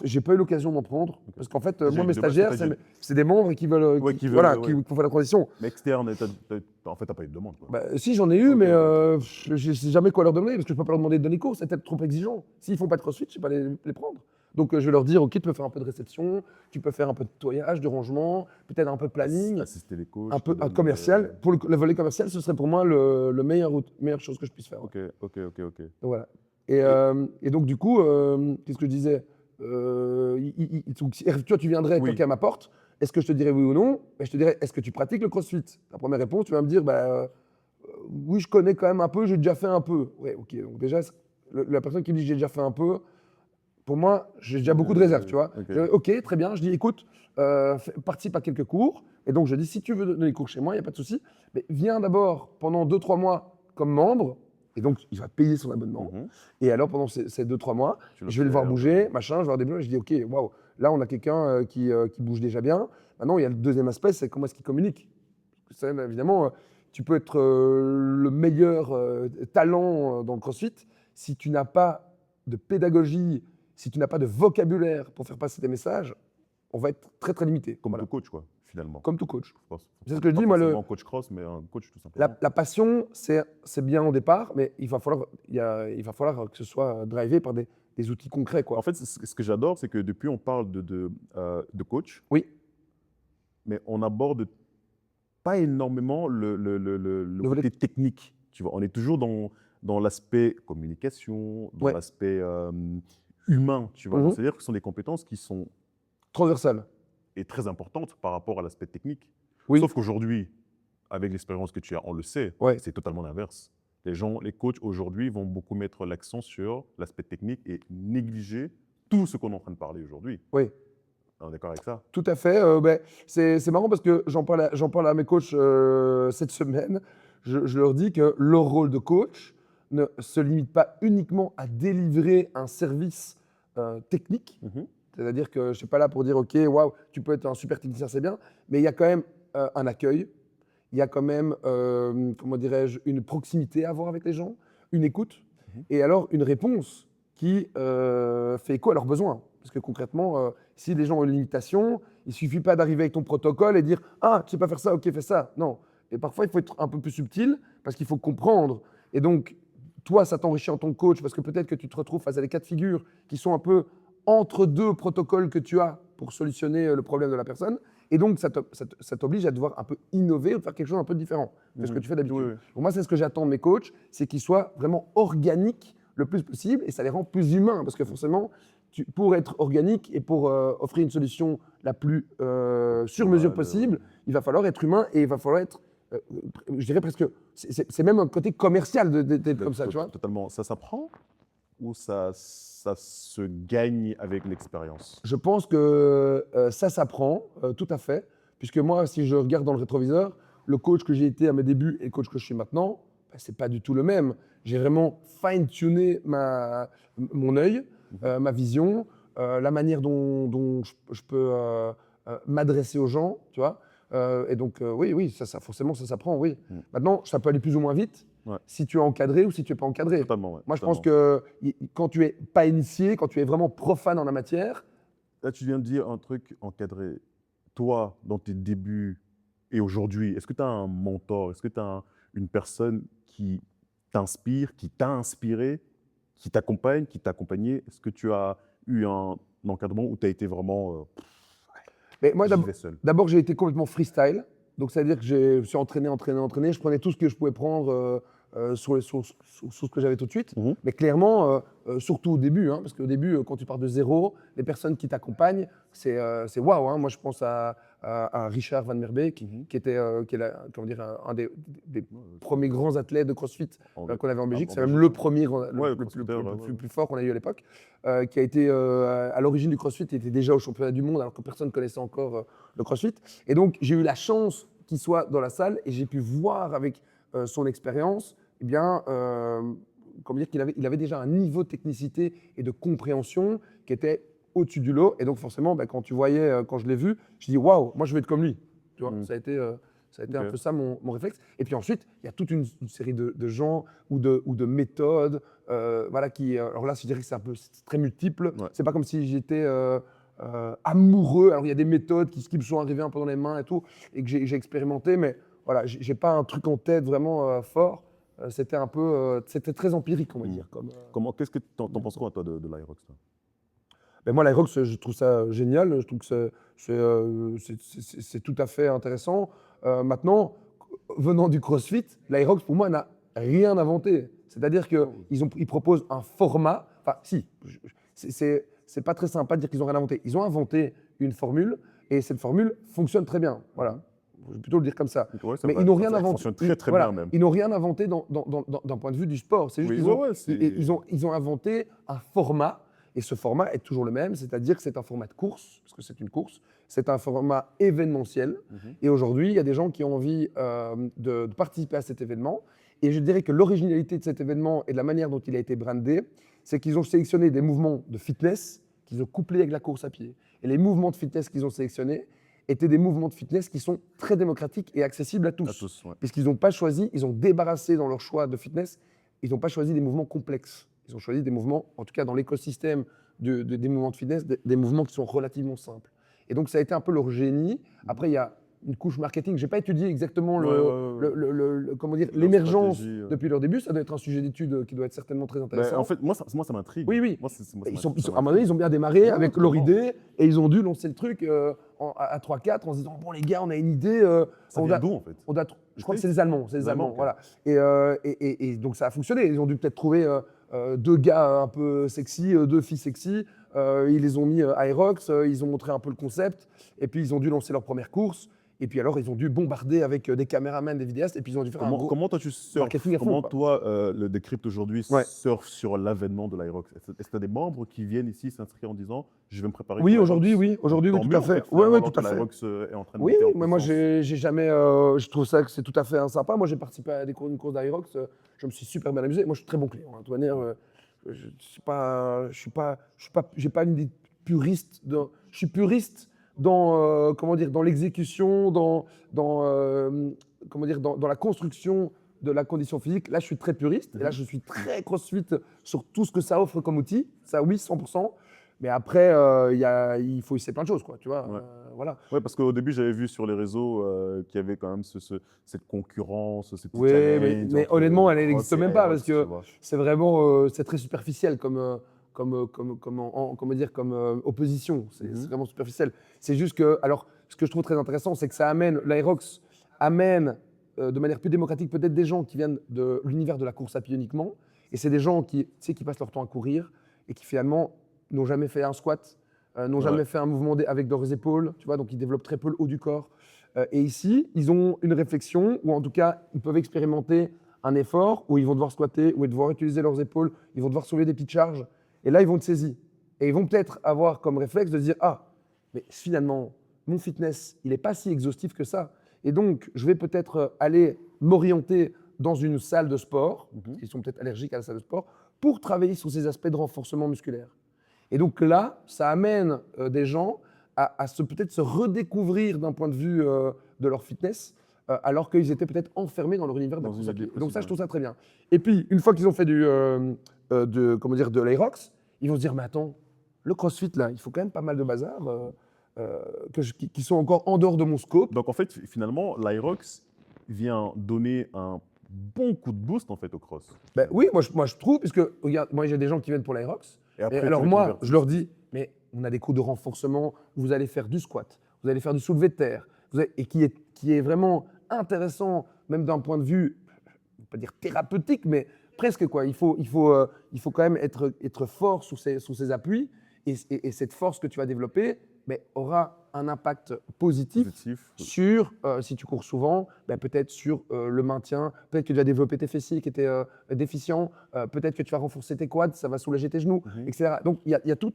J'ai pas eu l'occasion d'en prendre. Parce qu'en fait, moi, mes De base, stagiaires, c'est des membres qui veulent, Ouais, qui veulent, voilà, ouais. qui font la transition. Mais externe, en fait, t'as pas eu de demande, quoi. Bah, si, j'en ai eu, Ok, mais ok. je sais jamais quoi leur donner parce que je peux pas leur demander de donner cours, c'est peut-être trop exigeant. S'ils font pas de CrossFit, je sais pas les prendre. Donc, je vais leur dire, ok, tu peux faire un peu de réception, tu peux faire un peu de nettoyage, de rangement, peut-être un peu de planning, Assister les coachs. un peu te donner, commercial. Pour le volet commercial, ce serait pour moi le meilleure chose que je puisse faire. Ok. Donc, voilà. Et donc, du coup, qu'est-ce que je disais donc, toi, tu viendrais Oui. toquer à ma porte. Est-ce que je te dirais oui ou non? Ben, je te dirais, est-ce que tu pratiques le CrossFit? Ta première réponse, tu vas me dire, oui, je connais quand même un peu, j'ai déjà fait un peu. Ouais, ok. Donc, déjà, la personne qui me dit j'ai déjà fait un peu, pour moi, j'ai déjà beaucoup de réserves, tu vois. Ok. Ok, très bien. Je dis, écoute, participe à quelques cours. Et donc, je dis, si tu veux donner des cours chez moi, il n'y a pas de souci. Mais viens d'abord pendant 2-3 mois comme membre. Et donc, il va payer son abonnement. Mhm. Et alors, pendant ces 2-3 mois, Tu le je vais le voir fais, bouger, machin, je vais voir des blogs. Je dis, ok, waouh, là, on a quelqu'un qui bouge déjà bien. Maintenant, il y a le deuxième aspect, c'est comment est-ce qu'il communique. Parce que ça, évidemment, tu peux être le meilleur talent dans le CrossFit. Si tu n'as pas de pédagogie, si tu n'as pas de vocabulaire pour faire passer tes messages, on va être très, très limité. Comme Voilà. tout coach, quoi, finalement. Comme tout coach. Je pense. C'est ce que je Pas dis, moi, forcément coach cross, mais un coach, tout simplement. la passion, c'est bien au départ, mais il va falloir que ce soit drivé par des outils concrets, quoi. En fait, ce que j'adore, c'est que depuis, on parle de coach, Oui, mais on aborde pas énormément le volet- côté technique. Tu vois, on est toujours dans l'aspect communication, dans Ouais. l'aspect humain. Tu vois, Mhm. c'est-à-dire que ce sont des compétences qui sont transversal. et très importantes par rapport à l'aspect technique. Oui. Sauf qu'aujourd'hui, avec l'expérience que tu as, on le sait, Ouais. c'est totalement l'inverse. Les coachs aujourd'hui vont beaucoup mettre l'accent sur l'aspect technique et négliger tout ce qu'on est en train de parler aujourd'hui. Oui. On est d'accord avec ça? Tout à fait. C'est marrant parce que j'en parle à mes coachs cette semaine. Je leur dis que leur rôle de coach ne se limite pas uniquement à délivrer un service technique. Mhm. C'est-à-dire que je ne suis pas là pour dire, OK, waouh, tu peux être un super technicien, c'est bien, mais il y a quand même un accueil, il y a quand même, comment dirais-je, une proximité à avoir avec les gens, une écoute, et alors une réponse qui fait écho à leurs besoins. Parce que concrètement, si les gens ont une limitation, il ne suffit pas d'arriver avec ton protocole et dire « Ah, tu sais pas faire ça, ok, fais ça ». Non. Et parfois, il faut être un peu plus subtil parce qu'il faut comprendre. Et donc, toi, ça t'enrichit en tant que coach parce que peut-être que tu te retrouves face à des cas de figure qui sont un peu entre deux protocoles que tu as pour solutionner le problème de la personne. Et donc, ça t'oblige à devoir un peu innover ou faire quelque chose un peu différent de ce que tu fais d'habitude. Oui, oui. Pour moi, c'est ce que j'attends de mes coachs, c'est qu'ils soient vraiment organiques le plus possible et ça les rend plus humains parce que forcément, pour être organique et pour offrir une solution la plus sur mesure possible, il va falloir être humain et il va falloir être, je dirais presque, c'est même un côté commercial d'être comme ça, tu vois. Totalement. Ça s'apprend ou ça se gagne avec l'expérience? Je pense que ça s'apprend, tout à fait, puisque moi, si je regarde dans le rétroviseur, le coach que j'ai été à mes débuts et le coach que je suis maintenant, c'est pas du tout le même. J'ai vraiment fine-tuné mon œil, ma vision, la manière dont je peux m'adresser aux gens, tu vois. Et donc, oui, ça, forcément, ça s'apprend, oui. Maintenant, ça peut aller plus ou moins vite si tu es encadré ou si tu n'es pas encadré. Totalement, ouais, Moi, je pense que quand tu n'es pas initié, quand tu es vraiment profane en la matière. Là, tu viens de dire un truc encadré. Toi, dans tes débuts, Et aujourd'hui, est-ce que tu as un mentor? Est-ce que tu as une personne qui t'inspire, qui t'a inspiré, qui t'accompagne, qui t'a accompagné? Est-ce que tu as eu un encadrement où tu as été vraiment Mais moi, j'y vais seul? d'abord, j'ai été complètement freestyle. Donc, c'est-à-dire que je me suis entraîné. Je prenais tout ce que je pouvais prendre sur ce que j'avais tout de suite. Mhm. Mais clairement, surtout au début, hein, parce qu'au début, quand tu pars de zéro, les personnes qui t'accompagnent, c'est waouh. Hein. Moi, je pense à Richard Van Merbeek, Mhm. qui était comment dire, un des premiers grands athlètes de CrossFit qu'on avait en Belgique. C'est même le premier, Ouais, le plus fort qu'on a eu à l'époque, qui a été à l'origine du CrossFit, il était déjà au championnat du monde alors que personne ne connaissait encore le CrossFit. Et donc, j'ai eu la chance qu'il soit dans la salle et j'ai pu voir avec son expérience, eh bien, comment dire, il avait déjà un niveau de technicité et de compréhension qui était au-dessus du lot. Et donc, forcément, quand tu voyais, quand je l'ai vu, je dis waouh, moi je veux être comme lui. Tu vois, ça a été un Ok. peu ça mon réflexe. Et puis ensuite, il y a toute une série de gens ou de méthodes, voilà, alors là, je dirais que c'est très multiple. Ouais. C'est pas comme si j'étais amoureux. Alors il y a des méthodes qui me sont arrivées un peu dans les mains et tout, et que j'ai expérimenté, mais voilà, j'ai pas un truc en tête vraiment fort. C'était un peu, c'était très empirique, on va dire. Qu'est-ce que t'en penses quoi, toi, de l'Aerox, toi? Ben moi, l'Aerox, je trouve ça génial. Je trouve que c'est tout à fait intéressant. Maintenant, venant du CrossFit, l'Aerox, pour moi, n'a rien inventé. C'est-à-dire qu'ils proposent un format. Enfin, si, c'est pas très sympa de dire qu'ils n'ont rien inventé. Ils ont inventé une formule et cette formule fonctionne très bien. Voilà. Je vais plutôt le dire comme ça. Ouais, c'est Mais vrai. ils n'ont rien Ça inventé. fonctionne très, très Voilà, bien même. ils n'ont rien inventé d'un point de vue du sport. C'est juste Oui, qu'ils ouais, ont, ouais, c'est- ils ont inventé un format. Et ce format est toujours le même, c'est-à-dire que c'est un format de course, parce que c'est une course, c'est un format événementiel. Mhm. Et aujourd'hui, il y a des gens qui ont envie de participer à cet événement. Et je dirais que l'originalité de cet événement et de la manière dont il a été brandé, c'est qu'ils ont sélectionné des mouvements de fitness qu'ils ont couplés avec la course à pied. Et les mouvements de fitness qu'ils ont sélectionnés étaient des mouvements de fitness qui sont très démocratiques et accessibles à tous. À tous, ouais. Puisqu'ils n'ont pas choisi, ils ont débarrassé dans leur choix de fitness, ils n'ont pas choisi des mouvements complexes. Ils ont choisi des mouvements, en tout cas dans l'écosystème des mouvements de fitness, des mouvements qui sont relativement simples. Et donc ça a été un peu leur génie. Après, il y a une couche marketing. Je n'ai pas étudié exactement comment dire, Leur l'émergence stratégie, depuis leur début. Ça doit être un sujet d'étude qui doit être certainement très Ben, intéressant. en fait, moi, ça m'intrigue. Oui, oui. Moi, À un moment donné, ils ont bien démarré Ouais, avec leur clairement. idée et ils ont dû lancer le truc à 3-4 en se disant bon les gars, on a une idée. Ça on vient doit- d'où, en fait? je crois que c'est les Allemands. C'est les Les Allemands, Allemands, ok. voilà. Et donc ça a fonctionné. Ils ont dû peut-être trouver deux gars un peu sexy, deux filles sexy. Ils les ont mis à Aerox, ils ont montré un peu le concept. Et puis ils ont dû lancer leur première course. Et puis alors, ils ont dû bombarder avec des caméramans, des vidéastes. Et puis ils ont dû faire un gros Comment toi tu surfes? marketing à fond, Comment quoi. toi, le Décrypte aujourd'hui Ouais. surfe sur l'avènement de l'Aerox? Est-ce que tu as des membres qui viennent ici s'inscrire en disant je vais me préparer Oui, pour aujourd'hui, l'Aerox? oui. Aujourd'hui, oui, Tant tout mieux, à en fait. fait, Oui, finalement, oui, alors tout que à fait. l'Aerox est en train de Oui, monter en mais moi, puissance. j'ai jamais. Je trouve ça que c'est tout à fait sympa. Moi, j'ai participé à une course d'Aerox. Je me suis super bien amusé. Moi, je suis très bon client. Hein. De toute manière, j'ai pas une idée puriste. Je suis puriste dans, comment dire, dans l'exécution, comment dire, dans la construction de la condition physique. Là, je suis très puriste. Et là, je suis très crossfit sur tout ce que ça offre comme outil. Ça, oui, 100%. Mais après, il faut essayer plein de choses, quoi. Tu vois. Ouais. Voilà. Ouais, parce qu'au début, j'avais vu sur les réseaux qu'il y avait quand même cette concurrence, ces petits Oui, challenges mais entre honnêtement, elle Cross n'existe et même pas Aerox, parce que tu vois. c'est vraiment, c'est très superficiel comme opposition. C'est vraiment superficiel. C'est juste que, alors, ce que je trouve très intéressant, c'est que l'Aerox amène de manière plus démocratique peut-être des gens qui viennent de l'univers de la course à pied uniquement. Et c'est des gens qui, tu sais, qui passent leur temps à courir et qui finalement n'ont jamais fait un squat, n'ont jamais Ouais. fait un mouvement avec leurs épaules, tu vois, donc ils développent très peu le haut du corps. Et ici, ils ont une réflexion, ou en tout cas, ils peuvent expérimenter un effort où ils vont devoir squatter, où ils vont devoir utiliser leurs épaules, ils vont devoir soulever des petites charges. Et là, ils vont être saisis. Et ils vont peut-être avoir comme réflexe de se dire ah, mais finalement, mon fitness, il n'est pas si exhaustif que ça. Et donc, je vais peut-être aller m'orienter dans une salle de sport, parce qu'ils sont peut-être allergiques à la salle de sport, pour travailler sur ces aspects de renforcement musculaire. Et donc là, ça amène des gens à peut-être se redécouvrir d'un point de vue de leur fitness, alors qu'ils étaient peut-être enfermés dans leur univers de la Dans course une à pied. idée Donc ça, précise, je trouve ça très bien. Et puis, une fois qu'ils ont fait comment dire, de l'Aerox, ils vont se dire, mais attends, le CrossFit, là, il faut quand même pas mal de bazar. qui sont encore en dehors de mon scope. Donc en fait, finalement, l'Aerox vient donner un bon coup de boost en fait au cross. Ben oui, moi je trouve, puisque regarde, moi j'ai des gens qui viennent pour l'Aerox. Et après, Et tu alors les moi, convertis. je leur dis, mais on a des cours de renforcement, vous allez faire du squat, vous allez faire du soulevé de terre, et qui est vraiment intéressant, même d'un point de vue, je ne vais pas dire thérapeutique, mais presque quoi. Il faut quand même être fort sur ses appuis, et cette force que tu vas développer mais, aura un impact positif Positif. sur, si tu cours souvent, peut-être sur le maintien, peut-être que tu vas développer tes fessiers qui étaient déficients, peut-être que tu vas renforcer tes quads, ça va soulager tes genoux, etc. Donc il y a tout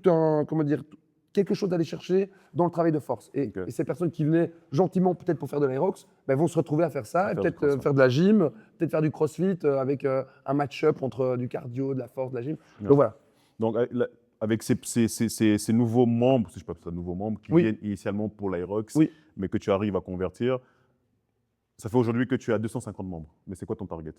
un, comment dire, quelque chose à aller chercher dans le travail de force. Et ces personnes qui venaient gentiment peut-être pour faire de l'aérox, vont se retrouver à faire ça, et peut-être faire de la gym, peut-être faire du crossfit avec un match-up entre du cardio, de la force, de la gym. Donc voilà. Donc avec ces nouveaux membres, si je peux appeler ça nouveaux membres, qui viennent initialement pour l'Aerox, mais que tu arrives à convertir, ça fait aujourd'hui que tu as 250 membres. Mais c'est quoi ton target?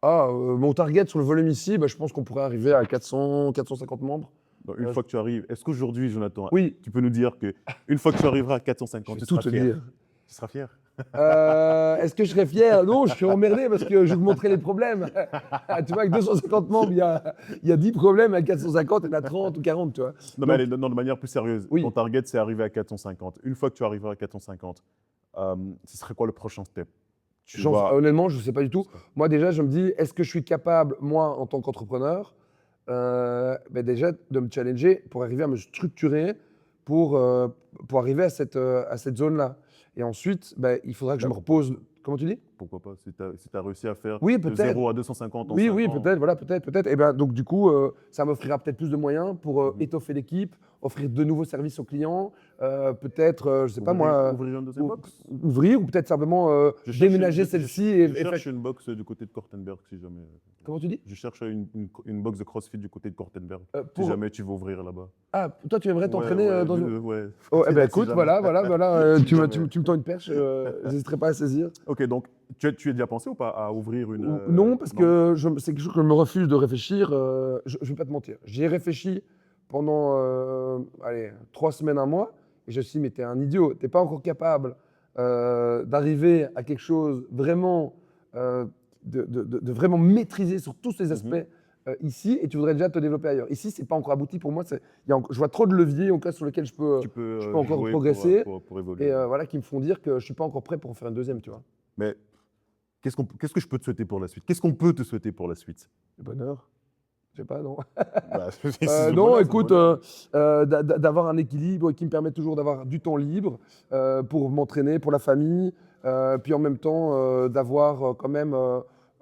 Mon target sur le volume ici, je pense qu'on pourrait arriver à 400, 450 membres. Donc, une fois que tu arrives, est-ce qu'aujourd'hui, Jonathan, Oui. tu peux nous dire qu'une fois que tu arriveras à 450, tu seras fier? Tu seras fier? Est-ce que je serais fier? Non, je suis emmerdé parce que je vous montrais les problèmes. Tu vois, avec 250 membres, il y a 10 problèmes. À 450, il y en a 30 ou 40, tu vois. Non, mais allez, non, de manière plus sérieuse, Oui. ton target, c'est arriver à 450. Une fois que tu arriveras à 450, ce serait quoi le prochain step? Honnêtement, je ne sais pas du tout. Moi, déjà, je me dis, est-ce que je suis capable, moi, en tant qu'entrepreneur, déjà de me challenger pour arriver à me structurer pour arriver à cette zone-là. Et ensuite, il faudra que je me repose. Comment tu dis? Pourquoi pas? Si tu as réussi à faire de 0 à 250 en 5 ans. Oui, peut-être, voilà, peut-être. Et donc, du coup, ça m'offrira peut-être plus de moyens pour étoffer l'équipe, offrir de nouveaux services aux clients, peut-être, je sais pas moi. Ouvrir une deuxième box? Ouvrir, ou peut-être simplement déménager celle-ci. Je cherche une box du côté de Kortenberg, si jamais. Comment tu dis? Je cherche une box de CrossFit du côté de Kortenberg, si jamais tu veux ouvrir là-bas. Ah, toi, tu aimerais t'entraîner dans une... Ouais. Oh, écoute, voilà, tu me tends une perche, j'hésiterai pas à saisir. Ok, donc tu as déjà pensé ou pas à ouvrir une... Non, parce que c'est quelque chose que je me refuse de réfléchir. Je ne vais pas te mentir. J'y ai réfléchi pendant 3 semaines, un mois, et je me suis dit, mais t'es un idiot, t'es pas encore capable d'arriver à quelque chose vraiment, de vraiment maîtriser sur tous ces aspects ici, et tu voudrais déjà te développer ailleurs. Ici, c'est pas encore abouti pour moi. Je vois trop de leviers en cas sur lesquels je peux encore progresser, pour évoluer. et voilà, qui me font dire que je suis pas encore prêt pour en faire une deuxième, tu vois. Mais qu'est-ce que je peux te souhaiter pour la suite? Qu'est-ce qu'on peut te souhaiter pour la suite? Le bonheur. Je sais pas, non. Non, écoute, d'avoir un équilibre qui me permet toujours d'avoir du temps libre pour m'entraîner, pour la famille, puis en même temps d'avoir quand même,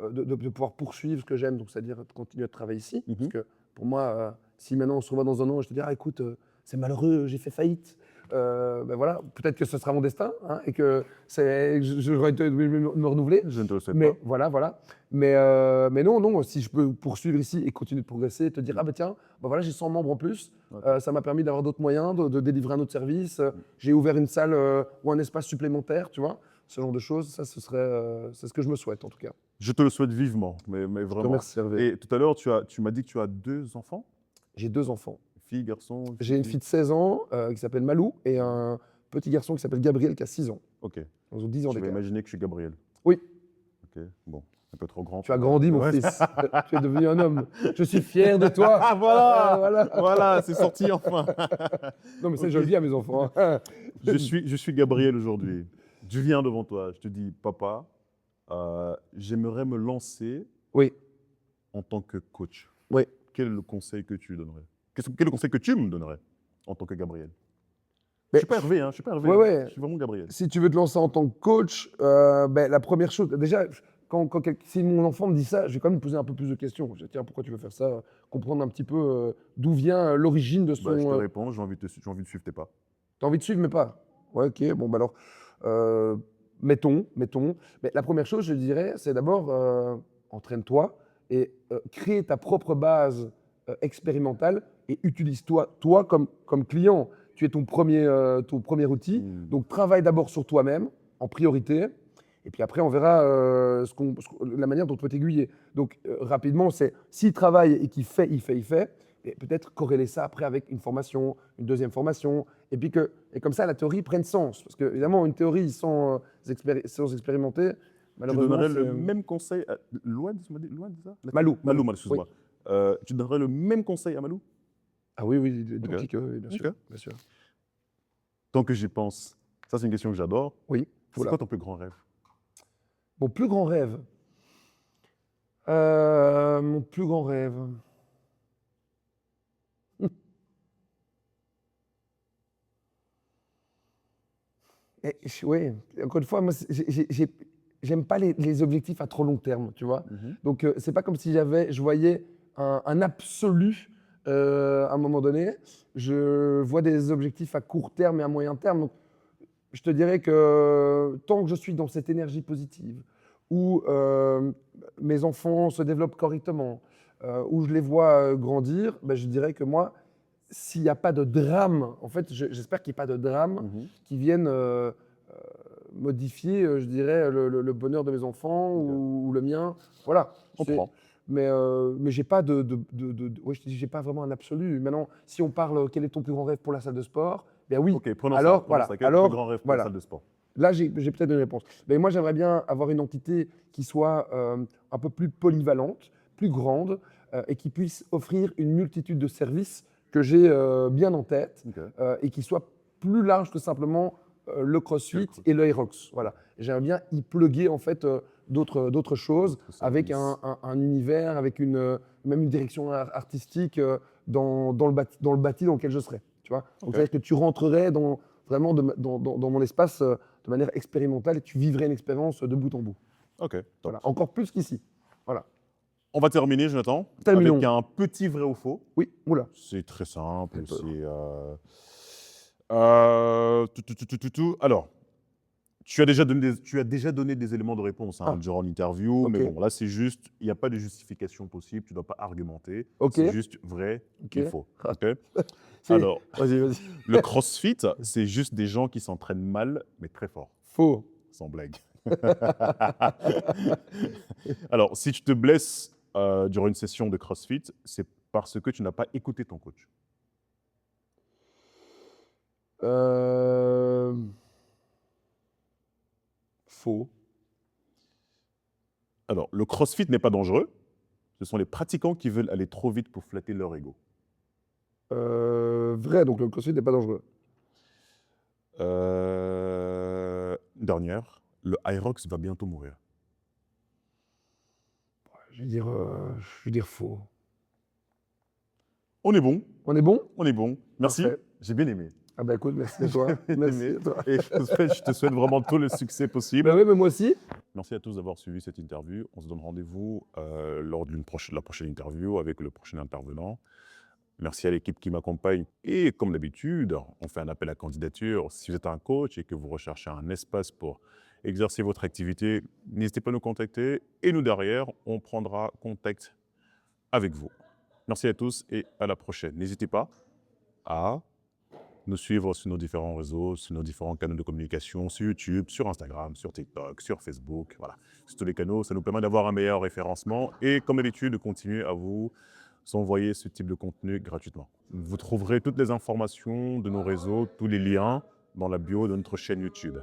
de pouvoir poursuivre ce que j'aime, donc c'est-à-dire continuer à travailler ici. Parce que pour moi, si maintenant on se revoit dans un an et je te dis, écoute, c'est malheureux, j'ai fait faillite. Voilà, peut-être que ce sera mon destin et que j'aurais dû me renouveler. Je ne te le souhaite mais pas. Voilà. Mais non, si je peux poursuivre ici et continuer de progresser, te dire, tiens, voilà, j'ai 100 membres en plus, ça m'a permis d'avoir d'autres moyens, de délivrer un autre service, j'ai ouvert une salle ou un espace supplémentaire, tu vois, ce genre de choses, ça, c'est ce que je me souhaite en tout cas. Je te le souhaite vivement, mais vraiment. Je te remercie, Hervé. Et tout à l'heure, tu m'as dit que tu as 2 enfants? J'ai 2 enfants. Fille, garçon? J'ai une fille de 16 ans qui s'appelle Malou et un petit garçon qui s'appelle Gabriel qui a 6 ans. Ok. Ils ont 10 ans Je vais d'écart. imaginer que je suis Gabriel. Oui. Ok, bon, un peu trop grand. Tu as grandi, mon fils. Tu es devenu un homme. Je suis fier de toi. Voilà, c'est sorti enfin. Non, mais ça, je le dis à mes enfants. Je suis Gabriel aujourd'hui. Je viens devant toi. Je te dis, papa, j'aimerais me lancer en tant que coach. Oui. Quel est le conseil que tu donnerais? Quel est le conseil que tu me donnerais en tant que Gabriel? Mais, je suis pas Hervé, je suis pas Hervé. Ouais. Je suis vraiment Gabriel. Si tu veux te lancer en tant que coach, la première chose, déjà, si mon enfant me dit ça, je vais quand même me poser un peu plus de questions. Je vais dire, tiens, pourquoi tu veux faire ça? Comprendre un petit peu d'où vient l'origine de son... je te réponds, j'ai envie de suivre tes pas. T'as envie de suivre mes pas? Ouais, ok, bon, alors, mettons. Mais la première chose, je dirais, c'est d'abord, entraîne-toi et crée ta propre base expérimentale et utilise-toi comme client. Tu es ton premier outil. Donc, travaille d'abord sur toi-même en priorité. Et puis après, on verra la manière dont tu peux t'aiguiller. Donc, rapidement, c'est s'il travaille et qu'il fait, et peut-être corréler ça après avec une formation, une deuxième formation, et puis et comme ça, la théorie prenne sens. Parce que, évidemment, une théorie sans expérimenter, Tu malheureusement, donnerais le c'est même conseil à Louane, tu m'as dit Louane, c'est ça? Malou. Excuse-moi. Tu donnerais le même conseil à Malou? Ah oui, identique, oui, bien sûr. Ok. Bien sûr. Tant que j'y pense, ça c'est une question que j'adore. Oui, C'est voilà. quoi ton plus grand rêve? Mon plus grand rêve. Mon plus grand rêve. Oui, encore une fois, moi, j'aime pas les objectifs à trop long terme, tu vois. Donc, c'est pas comme si je voyais un absolu à un moment donné. Je vois des objectifs à court terme et à moyen terme. Donc, je te dirais que tant que je suis dans cette énergie positive, où mes enfants se développent correctement, où je les vois grandir, ben, je dirais que moi, s'il n'y a pas de drame, en fait, j'espère qu'il n'y ait pas de drame qui vienne modifier, je dirais, le bonheur de mes enfants ou le mien. Voilà. Je comprends. Mais j'ai pas ouais, je te dis, j'ai pas vraiment un absolu. Maintenant, si on parle, quel est ton plus grand rêve pour la salle de sport? Ben oui. Ok, prenons Alors, ça. voilà. Quel est ton plus grand rêve pour la Voilà. salle de sport? Là, j'ai peut-être une réponse. Mais moi, j'aimerais bien avoir une entité qui soit un peu plus polyvalente, plus grande, et qui puisse offrir une multitude de services que j'ai bien en tête, Ok. et qui soit plus large que simplement le CrossFit et le Aerox. Voilà. J'aimerais bien y plugger en fait d'autres choses, D'autres avec services. un univers, avec même une direction artistique dans le bâti dans lequel je serais. Tu vois. Donc, Ok. c'est-à-dire que tu rentrerais vraiment dans mon espace de manière expérimentale et tu vivrais une expérience de bout en bout. Ok, top. Voilà. Encore plus qu'ici. Voilà. On va terminer, Jonathan, Terminons. avec un petit vrai ou faux. Oui, oula. C'est très simple. J'ai peur. Alors, tu as déjà donné des éléments de réponse Ah. durant l'interview, mais Ok. bon, là, c'est juste, il n'y a pas de justification possible, tu ne dois pas argumenter. Ok. C'est juste vrai Ok. et faux. Ah. Ok. C'est- Alors, Vas-y. le CrossFit, c'est juste des gens qui s'entraînent mal, mais très fort. Faux. Sans blague. Alors, si tu te blesses durant une session de CrossFit, c'est parce que tu n'as pas écouté ton coach. Faux. Alors, le CrossFit n'est pas dangereux. Ce sont les pratiquants qui veulent aller trop vite pour flatter leur ego. Vrai, donc le CrossFit n'est pas dangereux. Dernière, le Hyrox va bientôt mourir. Je vais dire faux. On est bon, On est bon? on est bon. Merci, Parfait. j'ai bien aimé. Ah bah écoute, merci à toi. J'ai bien Merci aimé. à toi. Et je te souhaite vraiment tout le succès possible. Bah oui, mais moi aussi. Merci à tous d'avoir suivi cette interview. On se donne rendez-vous lors de la prochaine interview avec le prochain intervenant. Merci à l'équipe qui m'accompagne. Et comme d'habitude, on fait un appel à candidature. Si vous êtes un coach et que vous recherchez un espace pour exercer votre activité, n'hésitez pas à nous contacter. Et nous, derrière, on prendra contact avec vous. Merci à tous et à la prochaine. N'hésitez pas à nous suivre sur nos différents réseaux, sur nos différents canaux de communication, sur YouTube, sur Instagram, sur TikTok, sur Facebook. Voilà, sur tous les canaux, ça nous permet d'avoir un meilleur référencement et, comme d'habitude, de continuer à vous envoyer ce type de contenu gratuitement. Vous trouverez toutes les informations de nos réseaux, tous les liens dans la bio de notre chaîne YouTube.